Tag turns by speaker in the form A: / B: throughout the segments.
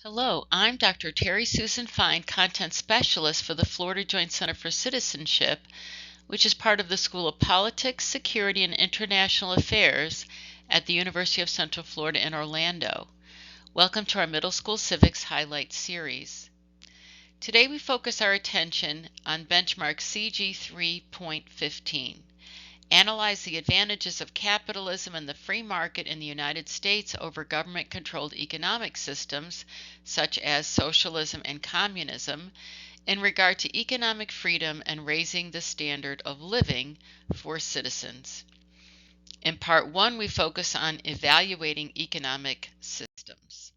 A: Hello, I'm Dr. Terry Susan Fine, Content Specialist for the Florida Joint Center for Citizenship, which is part of the School of Politics, Security, and International Affairs at the University of Central Florida in Orlando. Welcome to our Middle School Civics Highlight Series. Today we focus our attention on benchmark CG.3.15. Analyze the advantages of capitalism and the free market in the United States over government-controlled economic systems, such as socialism and communism, in regard to economic freedom and raising the standard of living for citizens. In Part 1, we focus on evaluating economic systems.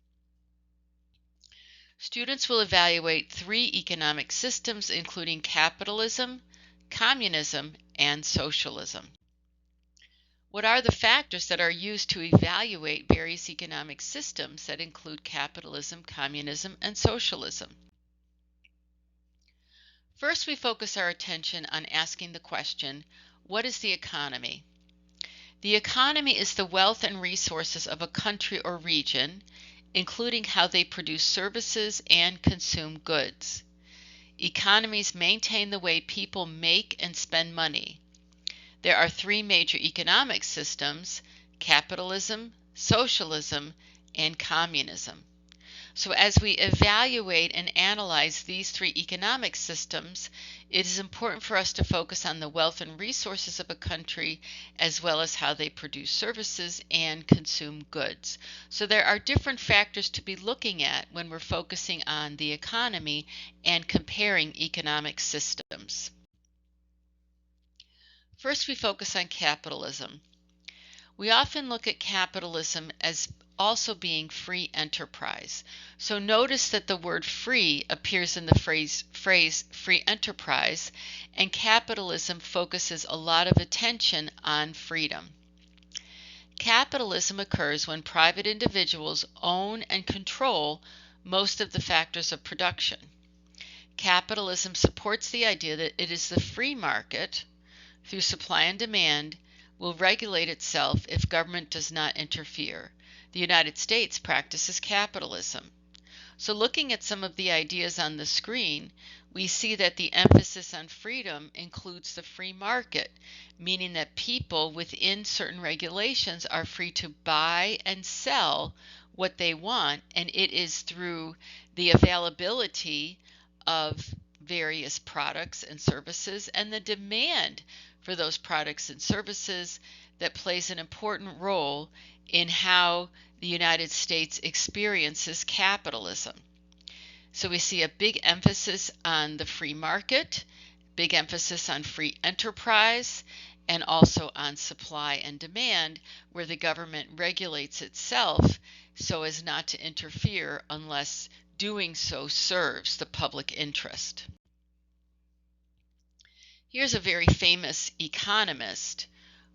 A: Students will evaluate 3 economic systems, including capitalism, communism, and socialism. What are the factors that are used to evaluate various economic systems that include capitalism, communism, and socialism? First, we focus our attention on asking the question, what is the economy? The economy is the wealth and resources of a country or region, including how they produce services and consume goods. Economies maintain the way people make and spend money. There are 3 major economic systems: capitalism, socialism, and communism. So as we evaluate and analyze these 3 economic systems, it is important for us to focus on the wealth and resources of a country, as well as how they produce services and consume goods. So there are different factors to be looking at when we're focusing on the economy and comparing economic systems. First, we focus on capitalism. We often look at capitalism as also being free enterprise. So notice that the word free appears in the phrase free enterprise, and capitalism focuses a lot of attention on freedom. Capitalism occurs when private individuals own and control most of the factors of production. Capitalism supports the idea that it is the free market, through supply and demand, will regulate itself if government does not interfere. The United States practices capitalism. So looking at some of the ideas on the screen, we see that the emphasis on freedom includes the free market, meaning that people within certain regulations are free to buy and sell what they want, and it is through the availability of various products and services and the demand for those products and services that plays an important role in how the United States experiences capitalism. So we see a big emphasis on the free market, big emphasis on free enterprise, and also on supply and demand, where the government regulates itself so as not to interfere unless doing so serves the public interest. Here's a very famous economist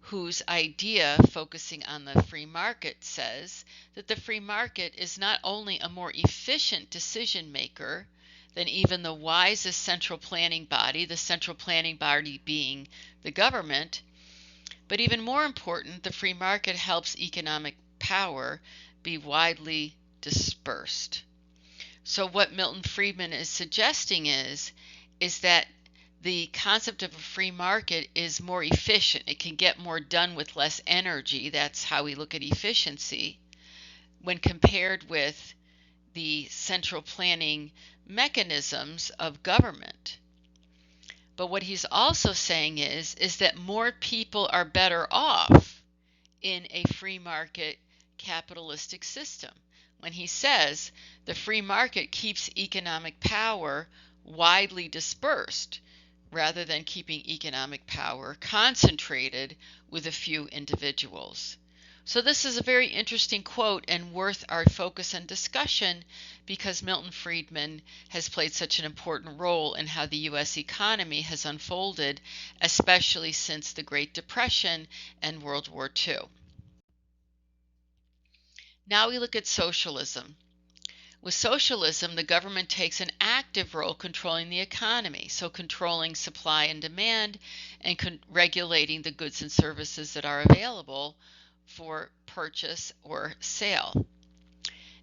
A: whose idea, focusing on the free market, says that the free market is not only a more efficient decision maker than even the wisest central planning body, the central planning body being the government, but even more important, the free market helps economic power be widely dispersed. So what Milton Friedman is suggesting is that the concept of a free market is more efficient. It can get more done with less energy. That's how we look at efficiency when compared with the central planning mechanisms of government. But what he's also saying is that more people are better off in a free market capitalistic system. When he says the free market keeps economic power widely dispersed, rather than keeping economic power concentrated with a few individuals. So this is a very interesting quote and worth our focus and discussion because Milton Friedman has played such an important role in how the U.S. economy has unfolded, especially since the Great Depression and World War II. Now we look at socialism. With socialism, the government takes an active role controlling the economy, so controlling supply and demand and regulating the goods and services that are available for purchase or sale.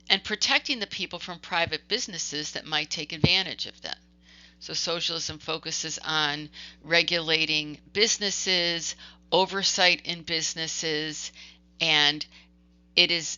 A: and protecting the people from private businesses that might take advantage of them. So socialism focuses on regulating businesses, oversight in businesses, and it is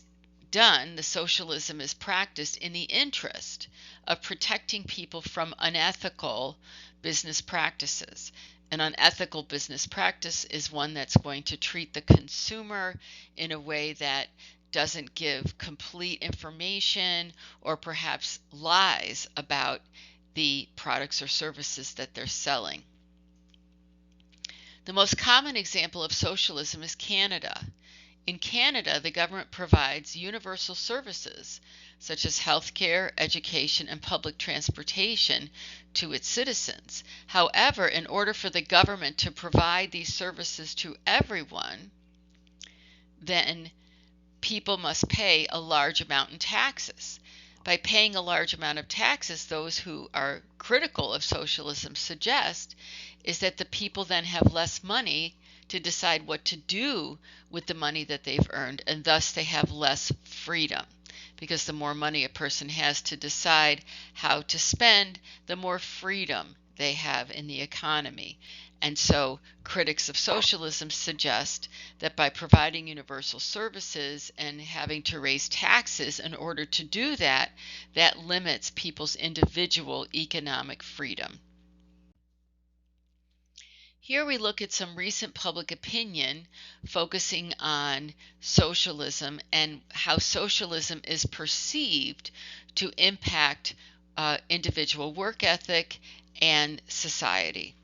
A: done, the socialism is practiced in the interest of protecting people from unethical business practices. An unethical business practice is one that's going to treat the consumer in a way that doesn't give complete information or perhaps lies about the products or services that they're selling. The most common example of socialism is Canada. In Canada, the government provides universal services such as healthcare, education, and public transportation to its citizens. However, in order for the government to provide these services to everyone, then people must pay a large amount in taxes. By paying a large amount of taxes, those who are critical of socialism suggest is that the people then have less money to decide what to do with the money that they've earned, and thus they have less freedom. Because the more money a person has to decide how to spend, the more freedom they have in the economy. And so critics of socialism suggest that by providing universal services and having to raise taxes in order to do that, that limits people's individual economic freedom. Here we look at some recent public opinion focusing on socialism and how socialism is perceived to impact individual work ethic and society.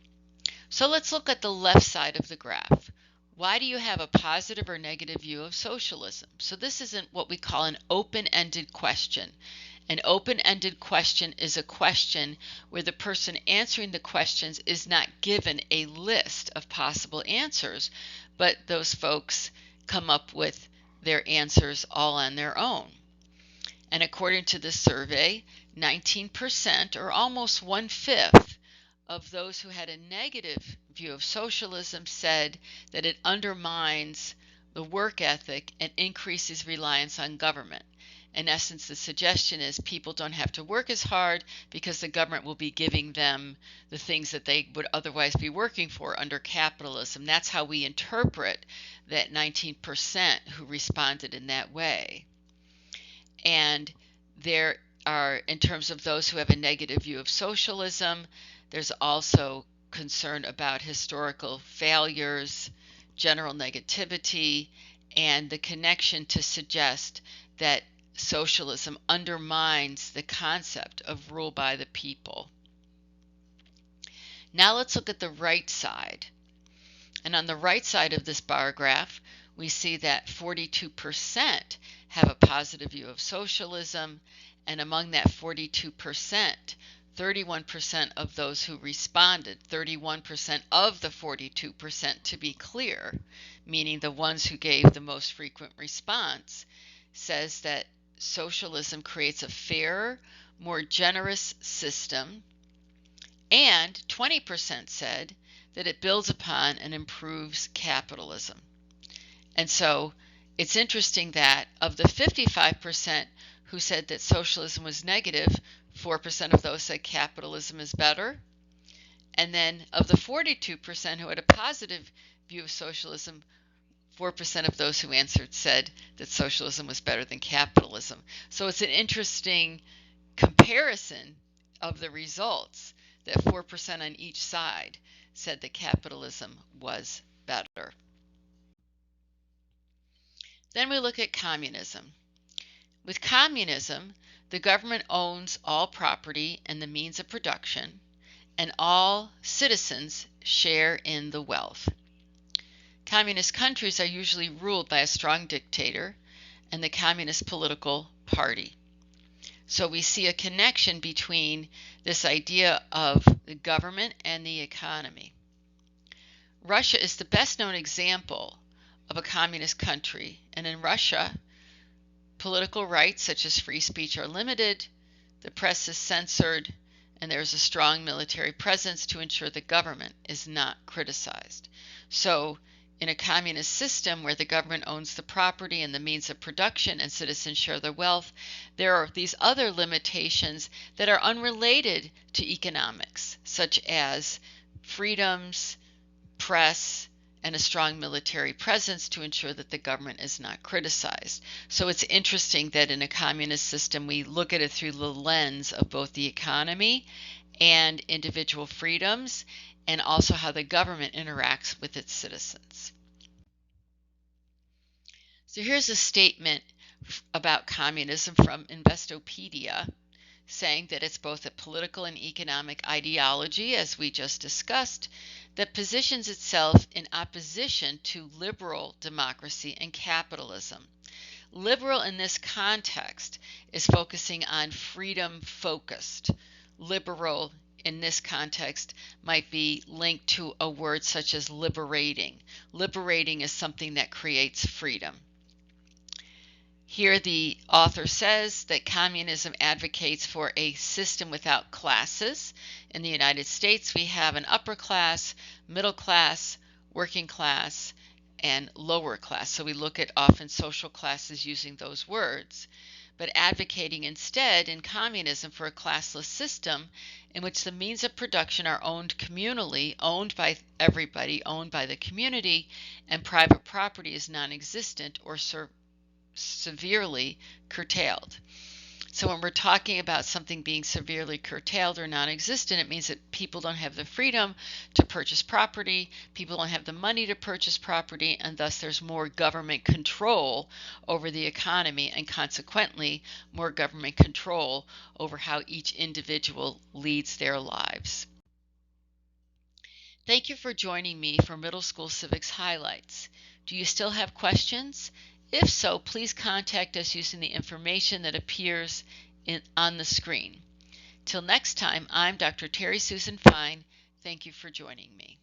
A: So let's look at the left side of the graph. Why do you have a positive or negative view of socialism? So this isn't what we call an open-ended question. An open-ended question is a question where the person answering the questions is not given a list of possible answers, but those folks come up with their answers all on their own. And according to this survey, 19%, or almost 1/5, of those who had a negative view of socialism said that it undermines the work ethic and increases reliance on government. In essence, the suggestion is people don't have to work as hard because the government will be giving them the things that they would otherwise be working for under capitalism. That's how we interpret that 19% who responded in that way. And there are, in terms of those who have a negative view of socialism, there's also concern about historical failures, general negativity, and the connection to suggest that socialism undermines the concept of rule by the people. Now let's look at the right side. And on the right side of this bar graph, we see that 42% have a positive view of socialism, and among that 42%, 31% of those who responded, 31% of the 42% to be clear, meaning the ones who gave the most frequent response, says that socialism creates a fairer, more generous system, and 20% said that it builds upon and improves capitalism. And so it's interesting that of the 55% who said that socialism was negative, 4% of those said capitalism is better. And then of the 42% who had a positive view of socialism, 4% of those who answered said that socialism was better than capitalism. So it's an interesting comparison of the results that 4% on each side said that capitalism was better. Then we look at communism. With communism, the government owns all property and the means of production, and all citizens share in the wealth. Communist countries are usually ruled by a strong dictator and the Communist political party. So we see a connection between this idea of the government and the economy. Russia is the best known example of a communist country, and in Russia, political rights such as free speech are limited, the press is censored, and there is a strong military presence to ensure the government is not criticized. So In a communist system where the government owns the property and the means of production and citizens share their wealth, there are these other limitations that are unrelated to economics, such as freedoms, press, and a strong military presence to ensure that the government is not criticized. So it's interesting that in a communist system, we look at it through the lens of both the economy and individual freedoms, and also how the government interacts with its citizens. So here's a statement about communism from Investopedia, saying that it's both a political and economic ideology, as we just discussed, that positions itself in opposition to liberal democracy and capitalism. Liberal in this context is focusing on freedom focused. Liberal in this context might be linked to a word such as liberating. Liberating is something that creates freedom. Here the author says that communism advocates for a system without classes. In the United States, we have an upper class, middle class, working class, and lower class. So we look at often social classes using those words, but advocating instead in communism for a classless system in which the means of production are owned communally, owned by everybody, owned by the community, and private property is non-existent or severely curtailed. So when we're talking about something being severely curtailed or non-existent, it means that people don't have the freedom to purchase property, people don't have the money to purchase property, and thus there's more government control over the economy and consequently more government control over how each individual leads their lives. Thank you for joining me for Middle School Civics Highlights. Do you still have questions? If so, please contact us using the information that appears on the screen. Till next time, I'm Dr. Terry Susan Fine. Thank you for joining me.